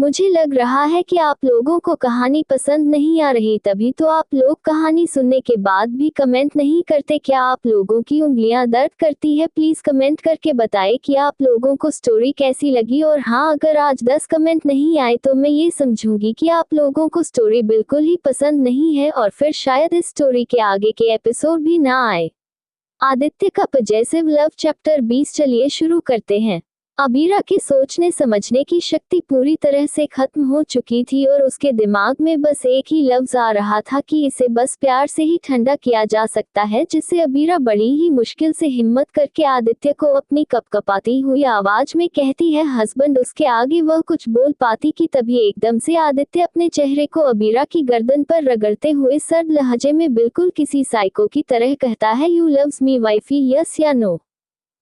मुझे लग रहा है कि आप लोगों को कहानी पसंद नहीं आ रही, तभी तो आप लोग कहानी सुनने के बाद भी कमेंट नहीं करते। क्या आप लोगों की उंगलियां दर्द करती है? प्लीज कमेंट करके बताएं कि आप लोगों को स्टोरी कैसी लगी। और हाँ, अगर आज 10 कमेंट नहीं आए तो मैं ये समझूंगी कि आप लोगों को स्टोरी बिल्कुल ही पसंद नहीं है और फिर शायद इस स्टोरी के आगे के एपिसोड भी ना आए। आदित्य का पजेसिव लव चैप्टर 20। चलिए शुरू करते हैं। अबीरा की सोचने समझने की शक्ति पूरी तरह से खत्म हो चुकी थी और उसके दिमाग में बस एक ही लफ्ज आ रहा था कि इसे बस प्यार से ही ठंडा किया जा सकता है, जिससे अबीरा बड़ी ही मुश्किल से हिम्मत करके आदित्य को अपनी कपकपाती हुई आवाज में कहती है हस्बैंड। उसके आगे वह कुछ बोल पाती कि तभी एकदम से आदित्य अपने चेहरे को अबीरा की गर्दन पर रगड़ते हुए सर्द लहजे में बिल्कुल किसी साइको की तरह कहता है, you loves me wifey, yes या नो।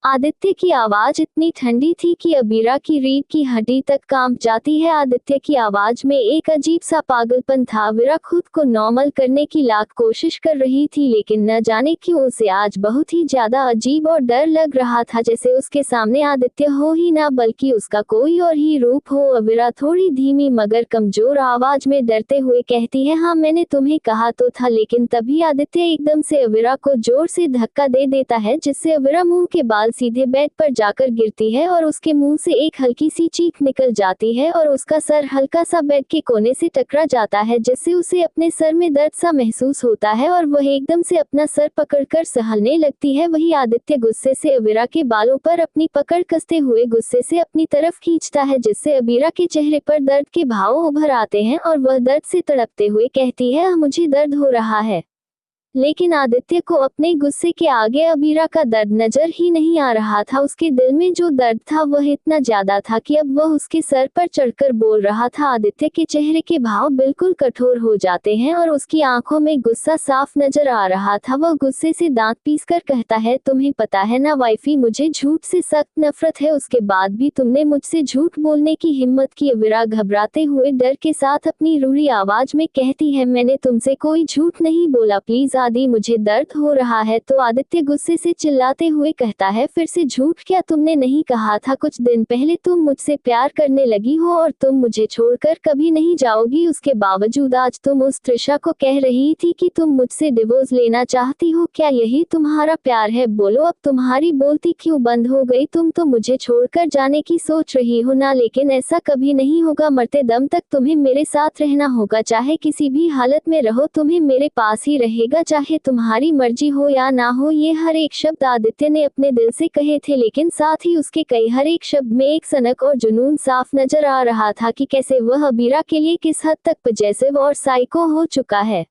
आदित्य की आवाज इतनी ठंडी थी कि अबीरा की रीढ़ की हड्डी तक कांप जाती है। आदित्य की आवाज में एक अजीब सा पागलपन था। अबीरा खुद को नॉर्मल करने की लाख कोशिश कर रही थी, लेकिन न जाने क्यों उसे आज बहुत ही ज्यादा अजीब और डर लग रहा था, जैसे उसके सामने आदित्य हो ही ना बल्कि उसका कोई और ही रूप हो। अबीरा थोड़ी धीमी मगर कमजोर आवाज में डरते हुए कहती है, हाँ मैंने तुम्हें कहा तो था। लेकिन तभी आदित्य एकदम से अबीरा को जोर से धक्का दे देता है, जिससे अबीरा मुंह के बाल सीधे बेड पर जाकर गिरती है और उसके मुंह से एक हल्की सी चीख निकल जाती है और उसका सर हल्का सा बेड के कोने से टकरा जाता है, जिससे उसे अपने सर में दर्द सा महसूस होता है और वह एकदम से अपना सर पकड़कर सहलने लगती है। वही आदित्य गुस्से से अबीरा के बालों पर अपनी पकड़ कसते हुए गुस्से से अपनी तरफ खींचता है, जिससे अबीरा के चेहरे पर दर्द के भाव उभर आते हैं और वह दर्द से तड़पते हुए कहती है, मुझे दर्द हो रहा है। लेकिन आदित्य को अपने गुस्से के आगे अबीरा का दर्द नजर ही नहीं आ रहा था। उसके दिल में जो दर्द था वह इतना ज्यादा था कि अब वह उसके सर पर चढ़कर बोल रहा था। आदित्य के चेहरे के भाव बिल्कुल कठोर हो जाते हैं और उसकी आंखों में गुस्सा साफ नजर आ रहा था। वह गुस्से से दांत पीसकर कहता है, तुम्हें पता है ना वाइफी, मुझे झूठ से सख्त नफरत है, उसके बाद भी तुमने मुझसे झूठ बोलने की हिम्मत की। अबीरा घबराते हुए डर के साथ अपनी रूढ़ी आवाज में कहती है, मैंने तुमसे कोई झूठ नहीं बोला, प्लीज आदि मुझे दर्द हो रहा है। तो आदित्य गुस्से से चिल्लाते हुए कहता है, फिर से झूठ? क्या तुमने नहीं कहा था कुछ दिन पहले तुम मुझसे प्यार करने लगी हो और तुम मुझे छोड़कर कभी नहीं जाओगी? उसके बावजूद आज तुम उस त्रिशा को कह रही थी कि तुम मुझसे डिवोर्स लेना चाहती हो। क्या यही तुम्हारा प्यार है? बोलो अब तुम्हारी बोलती क्यों बंद हो गई? तुम तो मुझे छोड़कर जाने की सोच रही हो ना, लेकिन ऐसा कभी नहीं होगा। मरते दम तक तुम्हें मेरे साथ रहना होगा, चाहे किसी भी हालत में रहो, तुम्हें मेरे पास ही रहेगा, चाहे तुम्हारी मर्जी हो या ना हो। ये हर एक शब्द आदित्य ने अपने दिल से कहे थे, लेकिन साथ ही उसके कई हर एक शब्द में एक सनक और जुनून साफ नजर आ रहा था कि कैसे वह अबीरा के लिए किस हद तक पजेसिव और साइको हो चुका है।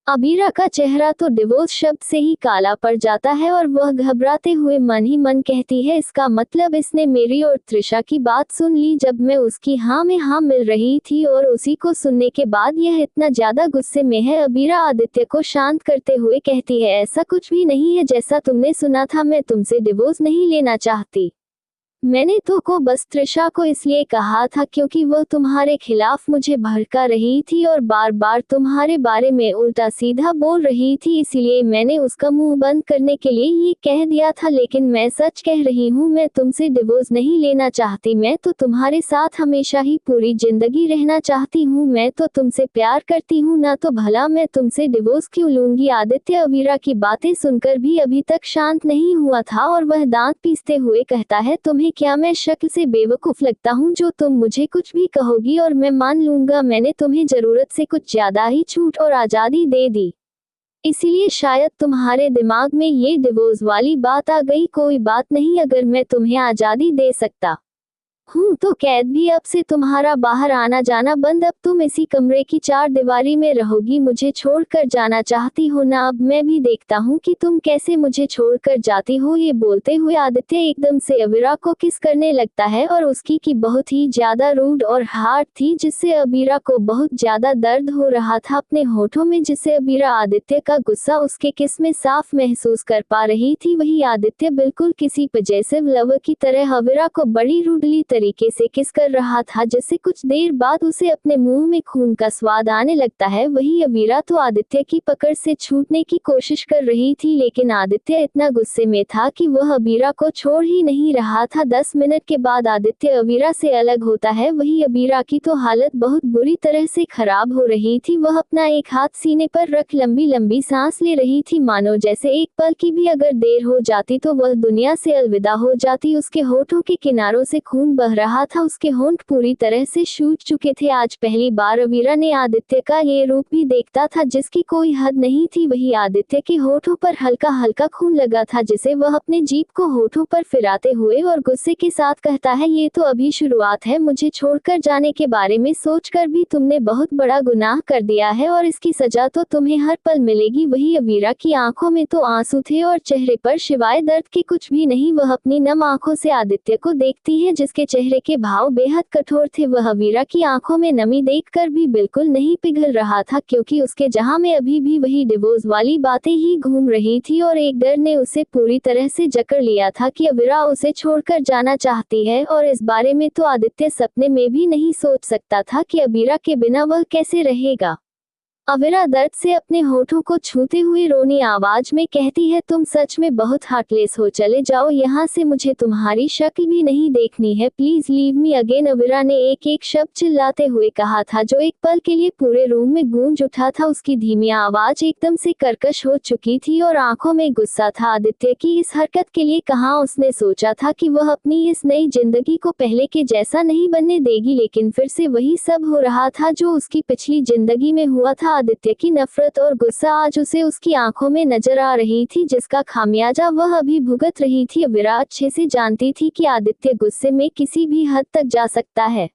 अबीरा का चेहरा तो डिवोर्स शब्द से ही काला पड़ जाता है और वह घबराते हुए मन ही मन कहती है, इसका मतलब इसने मेरी और त्रिशा की बात सुन ली जब मैं उसकी हाँ में हाँ मिल रही थी, और उसी को सुनने के बाद यह इतना ज्यादा गुस्से में है। अबीरा आदित्य को शांत करते हुए कहती है, ऐसा कुछ भी नहीं है जैसा तुमने सुना था, मैं तुमसे डिवोर्स नहीं लेना चाहती। मैंने तो को बस त्रिशा को इसलिए कहा था क्योंकि वह तुम्हारे खिलाफ मुझे भड़का रही थी और बार बार तुम्हारे बारे में उल्टा सीधा बोल रही थी, इसीलिए मैंने उसका मुंह बंद करने के लिए ये कह दिया था। लेकिन मैं सच कह रही हूँ, मैं तुमसे डिवोर्स नहीं लेना चाहती, मैं तो तुम्हारे साथ हमेशा ही पूरी जिंदगी रहना चाहती हूँ। मैं तो तुमसे प्यार करती हूँ ना, तो भला मैं तुमसे डिवोर्स क्यों लूंगी? आदित्य अबीरा की बातें सुनकर भी अभी तक शांत नहीं हुआ था और वह दांत पीसते हुए कहता है, तुम्हें क्या मैं शक्ल से बेवकूफ लगता हूँ जो तुम मुझे कुछ भी कहोगी और मैं मान लूंगा? मैंने तुम्हें जरूरत से कुछ ज्यादा ही छूट और आजादी दे दी, इसीलिए शायद तुम्हारे दिमाग में ये डिवोर्स वाली बात आ गई। कोई बात नहीं, अगर मैं तुम्हें आजादी दे सकता हूँ तो कैद भी अब से तुम्हारा बाहर आना जाना बंद, अब तुम इसी कमरे की चार दीवारी में रहोगी। मुझे छोड़कर जाना चाहती हो ना? अब मैं भी देखता हूँ कि तुम कैसे मुझे छोड़कर जाती हो। ये बोलते हुए आदित्य एकदम से अबीरा को किस करने लगता है और उसकी की बहुत ही ज्यादा रूड और हार्ड थी, जिससे अबीरा को बहुत ज्यादा दर्द हो रहा था अपने होठों में, जिससे अबीरा आदित्य का गुस्सा उसके किस में साफ महसूस कर पा रही थी। वही आदित्य बिल्कुल किसी पजेसिव लवर की तरह अबीरा को बड़ी रूडली तरीके से किस कर रहा था जिससे कुछ देर बाद उसे अपने मुंह में खून का स्वाद आने लगता है। वही अवीरा तो आदित्य की पकड़ से छूटने की कोशिश कर रही थी, लेकिन आदित्य इतना गुस्से में था कि वह अवीरा को छोड़ ही नहीं रहा था। 10 मिनट के बाद आदित्य अवीरा से अलग होता है। वही अवीरा की तो हालत बहुत बुरी तरह से खराब हो रही थी। वह अपना एक हाथ सीने पर रख लंबी लंबी सांस ले रही थी, मानो जैसे एक पल की भी अगर देर हो जाती तो वह दुनिया से अलविदा हो जाती। उसके होठों के किनारों से खून बह रहा था, उसके होंठ पूरी तरह से सूज चुके थे। आज पहली बार अवीरा ने आदित्य का ये रूप भी देखता था जिसकी कोई हद नहीं थी। वही आदित्य के होठों पर हल्का हल्का खून लगा था जिसे वह अपने जीभ को होठों पर फिराते हुए और गुस्से के साथ कहता है, ये तो अभी शुरुआत है। मुझे छोड़कर जाने के बारे में सोचकर भी तुमने बहुत बड़ा गुनाह कर दिया है और इसकी सजा तो तुम्हें हर पल मिलेगी। वही अवीरा की आंखों में तो आंसू थे और चेहरे पर सिवाय दर्द के कुछ भी नहीं। वह अपनी नम आंखों से आदित्य को देखती है जिसके चेहरे के भाव बेहद कठोर थे। वह अवीरा की आंखों में नमी देखकर भी बिल्कुल नहीं पिघल रहा था, क्योंकि उसके जहां में अभी भी वही डिवोर्स वाली बातें ही घूम रही थी और एक डर ने उसे पूरी तरह से जकड़ लिया था कि अवीरा उसे छोड़कर जाना चाहती है। और इस बारे में तो आदित्य सपने में भी नहीं सोच सकता था कि अवीरा के बिना वह कैसे रहेगा। अवीरा दर्द से अपने होठों को छूते हुए रोनी आवाज में कहती है, तुम सच में बहुत हार्टलेस हो, चले जाओ यहाँ से, मुझे तुम्हारी शक्ल भी नहीं देखनी है, please leave me again. Avira ने एक एक शब्द चिल्लाते हुए कहा था जो एक पल के लिए पूरे रूम में गूंज उठा था। उसकी धीमी आवाज एकदम से कर्कश हो चुकी थी और आंखों में गुस्सा था आदित्य की इस हरकत के लिए। कहाँ उसने सोचा था कि वह अपनी इस नई जिंदगी को पहले के जैसा नहीं बनने देगी, लेकिन फिर से वही सब हो रहा था जो उसकी पिछली जिंदगी में हुआ था। आदित्य की नफरत और गुस्सा आज उसे उसकी आंखों में नजर आ रही थी, जिसका खामियाजा वह अभी भुगत रही थी। अवीरा अच्छे से जानती थी कि आदित्य गुस्से में किसी भी हद तक जा सकता है।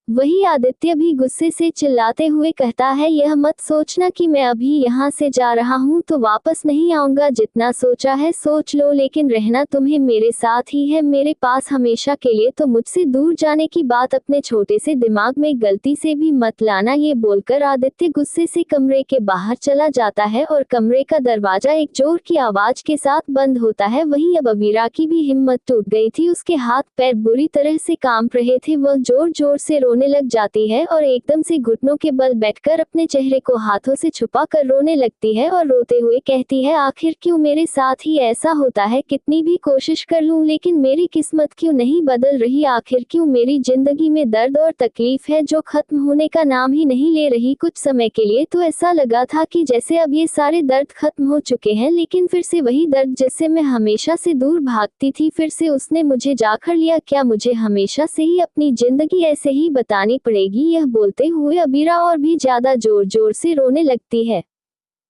वही आदित्य भी गुस्से से चिल्लाते हुए कहता है, यह मत सोचना कि मैं अभी यहाँ से जा रहा हूँ तो वापस नहीं आऊंगा। जितना सोचा है सोच लो, लेकिन रहना तुम्हें मेरे साथ ही है, मेरे पास हमेशा के लिए। तो मुझसे दूर जाने की बात अपने छोटे से दिमाग में गलती से भी मत लाना। ये बोलकर आदित्य गुस्से से कमरे के बाहर चला जाता है और कमरे का दरवाजा एक जोर की आवाज के साथ बंद होता है। वहीं अब अवीरा की भी हिम्मत टूट गई थी, उसके हाथ पैर बुरी तरह से कांप रहे थे। वह जोर जोर से रोने लग जाती है और एकदम से घुटनों के बल बैठकर अपने चेहरे को हाथों से छुपा कर रोने लगती है और रोते हुए कहती है, आखिर क्यों मेरे साथ ही ऐसा होता है, कितनी भी कोशिश कर लूं लेकिन मेरी किस्मत क्यों नहीं बदल रही, आखिर क्यों मेरी जिंदगी में दर्द और तकलीफ है जो खत्म होने का नाम ही नहीं ले रही। कुछ समय के लिए तो ऐसा लगा था कि जैसे अब ये सारे दर्द खत्म हो चुके हैं, लेकिन फिर से वही दर्द जिससे मैं हमेशा से दूर भागती थी, फिर से उसने मुझे जाकर लिया। क्या मुझे हमेशा से ही अपनी जिंदगी ऐसे ही बतानी पड़ेगी? यह बोलते हुए अवीरा और भी ज्यादा जोर जोर से रोने लगती है।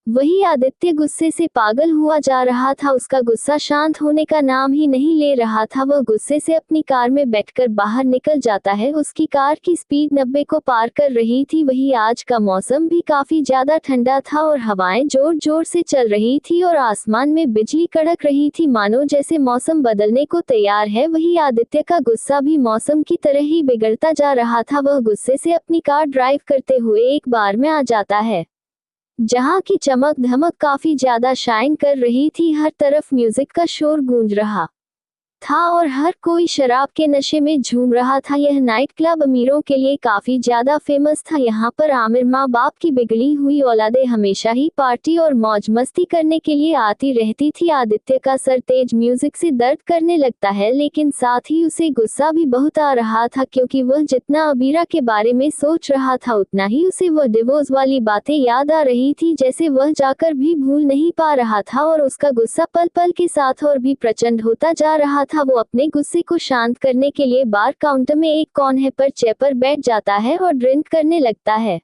वही आदित्य गुस्से से पागल हुआ जा रहा था, उसका गुस्सा शांत होने का नाम ही नहीं ले रहा था। वह गुस्से से अपनी कार में बैठकर बाहर निकल जाता है। उसकी कार की स्पीड 90 को पार कर रही थी। वही आज का मौसम भी काफी ज्यादा ठंडा था और हवाएं जोर जोर से चल रही थी और आसमान में बिजली कड़क रही थी, मानो जैसे मौसम बदलने को तैयार है। वही आदित्य का गुस्सा भी मौसम की तरह ही बिगड़ता जा रहा था। वह गुस्से से अपनी कार ड्राइव करते हुए एक बार में आ जाता है जहां की चमक धमक काफी ज्यादा शाइन कर रही थी। हर तरफ म्यूजिक का शोर गूंज रहा था और हर कोई शराब के नशे में झूम रहा था। यह नाइट क्लब अमीरों के लिए काफी ज्यादा फेमस था। यहाँ पर आमिर माँ बाप की बिगड़ी हुई औलादें हमेशा ही पार्टी और मौज मस्ती करने के लिए आती रहती थी। आदित्य का सर तेज म्यूजिक से दर्द करने लगता है, लेकिन साथ ही उसे गुस्सा भी बहुत आ रहा था, क्योंकि वह जितना अवीरा के बारे में सोच रहा था उतना ही उसे वह डिवोर्स वाली बातें याद आ रही थी, जैसे वह जाकर भी भूल नहीं पा रहा था। और उसका गुस्सा पल पल के साथ और भी प्रचंड होता जा रहा था। वो अपने गुस्से को शांत करने के लिए बार काउंटर में एक कॉर्नर पर चेयर पर बैठ जाता है और ड्रिंक करने लगता है।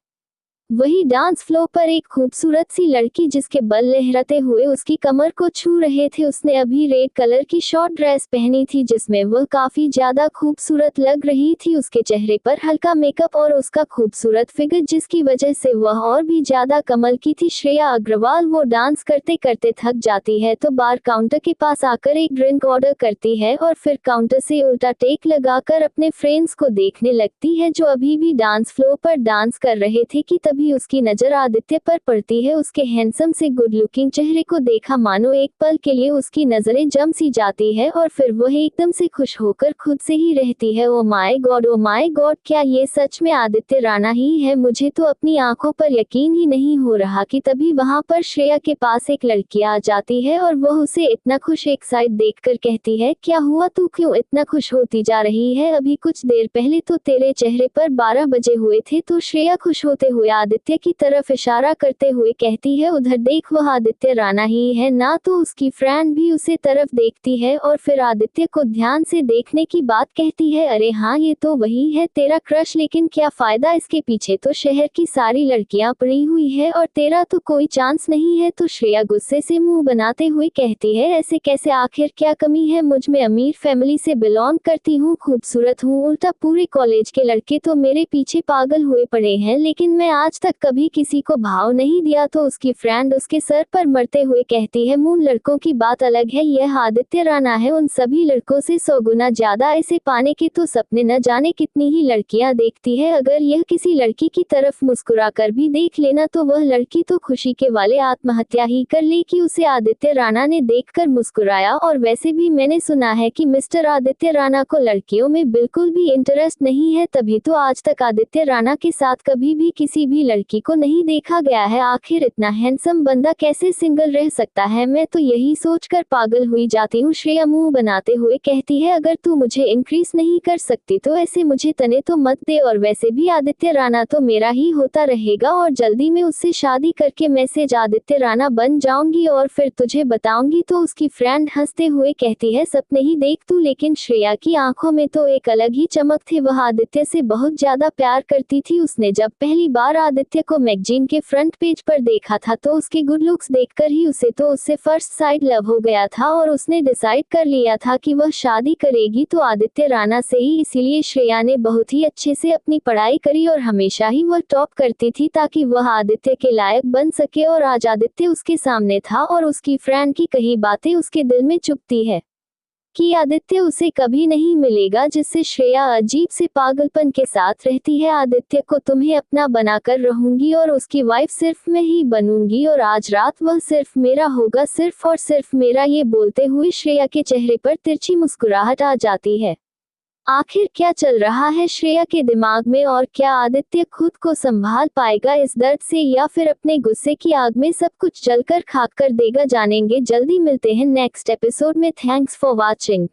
वही डांस फ्लोर पर एक खूबसूरत सी लड़की जिसके बल लहराते हुए उसकी कमर को छू रहे थे, उसने अभी रेड कलर की शॉर्ट ड्रेस पहनी थी जिसमें वह काफी ज्यादा खूबसूरत लग रही थी। उसके चेहरे पर हल्का मेकअप और उसका खूबसूरत फिगर जिसकी वजह से वह और भी ज्यादा कमल की थी। श्रेया अग्रवाल वो डांस करते करते थक जाती है तो बार काउंटर के पास आकर एक ड्रिंक ऑर्डर करती है और फिर काउंटर से उल्टा टेक लगाकर अपने फ्रेंड्स को देखने लगती है जो अभी भी डांस फ्लोर पर डांस कर रहे थे कि तभी भी उसकी नजर आदित्य पर पड़ती है। उसके हैंडसम से गुड लुकिंग चेहरे को देखा मानो एक पल के लिए उसकी नजरें जम सी जाती है और फिर वह एकदम से खुश होकर खुद से ही रहती है। ओ माय गॉड, क्या ये सच में आदित्य राणा ही है? मुझे तो अपनी आंखों पर यकीन ही नहीं हो रहा कि तभी वहां पर श्रेया के पास एक लड़की आ जाती है और वह उसे इतना खुश एक साइड देखकर कहती है, क्या हुआ, तू क्यों इतना खुश होती जा रही है? अभी कुछ देर पहले तो तेरे चेहरे पर 12 बजे हुए थे। तो श्रेया खुश होते हुए आदित्य की तरफ इशारा करते हुए कहती है, उधर देख, वह आदित्य राणा ही है ना? तो उसकी फ्रेंड भी उसे तरफ देखती है और फिर आदित्य को ध्यान से देखने की बात कहती है, अरे हाँ, ये तो वही है तेरा क्रश, लेकिन क्या फायदा, इसके पीछे तो शहर की सारी लड़कियां पड़ी हुई है और तेरा तो कोई चांस नहीं है। तो श्रेया गुस्से से मुंह बनाते हुए कहती है, ऐसे कैसे, आखिर क्या कमी है मुझ में? अमीर फैमिली से बिलोंग करती हूँ, खूबसूरत हूँ, उल्टा पूरे कॉलेज के लड़के तो मेरे पीछे पागल हुए पड़े हैं, लेकिन मैं आज तक कभी किसी को भाव नहीं दिया। तो उसकी फ्रेंड उसके सर पर मरते हुए कहती है, मून लड़कों की बात अलग है, यह आदित्य राणा है उन सभी लड़कों से 100 गुना ज्यादा। इसे पाने के तो सपने न जाने कितनी ही लड़कियां देखती है। अगर यह किसी लड़की की तरफ मुस्कुरा कर भी देख लेना तो वह लड़की तो खुशी के वाले आत्महत्या ही कर ले कि उसे आदित्य राणा ने देखकर मुस्कुराया। और वैसे भी मैंने सुना है कि मिस्टर आदित्य राणा को लड़कियों में बिल्कुल भी इंटरेस्ट नहीं है, तभी तो आज तक आदित्य राणा के साथ कभी भी किसी भी लड़की को नहीं देखा गया है। आखिर इतना हैंडसम बंदा कैसे सिंगल रह सकता है? मैं तो यही सोचकर पागल हुई जाती हूँ। श्रेया मुंह बनाते हुए कहती है, अगर तू मुझे इंक्रीज नहीं कर सकती तो ऐसे मुझे तने तो मत दे, और वैसे भी आदित्य राणा तो मेरा ही होता रहेगा और जल्दी में उससे शादी करके मैसेज आदित्य राणा बन जाऊंगी और फिर तुझे बताऊंगी। तो उसकी फ्रेंड हंसते हुए कहती है, सपने ही देख तू। लेकिन श्रेया की आंखों में तो एक अलग ही चमक थी, वह आदित्य से बहुत ज्यादा प्यार करती थी। उसने जब पहली बार आदित्य को मैगजीन के फ्रंट पेज पर देखा था तो उसके गुड लुक्स देखकर ही उसे तो उससे फर्स्ट साइड लव हो गया था और उसने डिसाइड कर लिया था कि वह शादी करेगी तो आदित्य राणा से ही। इसीलिए श्रेया ने बहुत ही अच्छे से अपनी पढ़ाई करी और हमेशा ही वह टॉप करती थी ताकि वह आदित्य के लायक बन सके। और आज आदित्य उसके सामने था और उसकी फ्रेंड की कही बातें उसके दिल में चुभती है कि आदित्य उसे कभी नहीं मिलेगा, जिससे श्रेया अजीब से पागलपन के साथ रहती है। आदित्य को तुम्हें अपना बनाकर रहूंगी और उसकी वाइफ सिर्फ मैं ही बनूंगी और आज रात वह सिर्फ मेरा होगा, सिर्फ और सिर्फ मेरा। ये बोलते हुए श्रेया के चेहरे पर तिरछी मुस्कुराहट आ जाती है। आखिर क्या चल रहा है श्रेया के दिमाग में और क्या आदित्य खुद को संभाल पाएगा इस दर्द से या फिर अपने गुस्से की आग में सब कुछ जलकर खाक कर देगा? जानेंगे, जल्दी मिलते हैं नेक्स्ट एपिसोड में। Thanks for watching.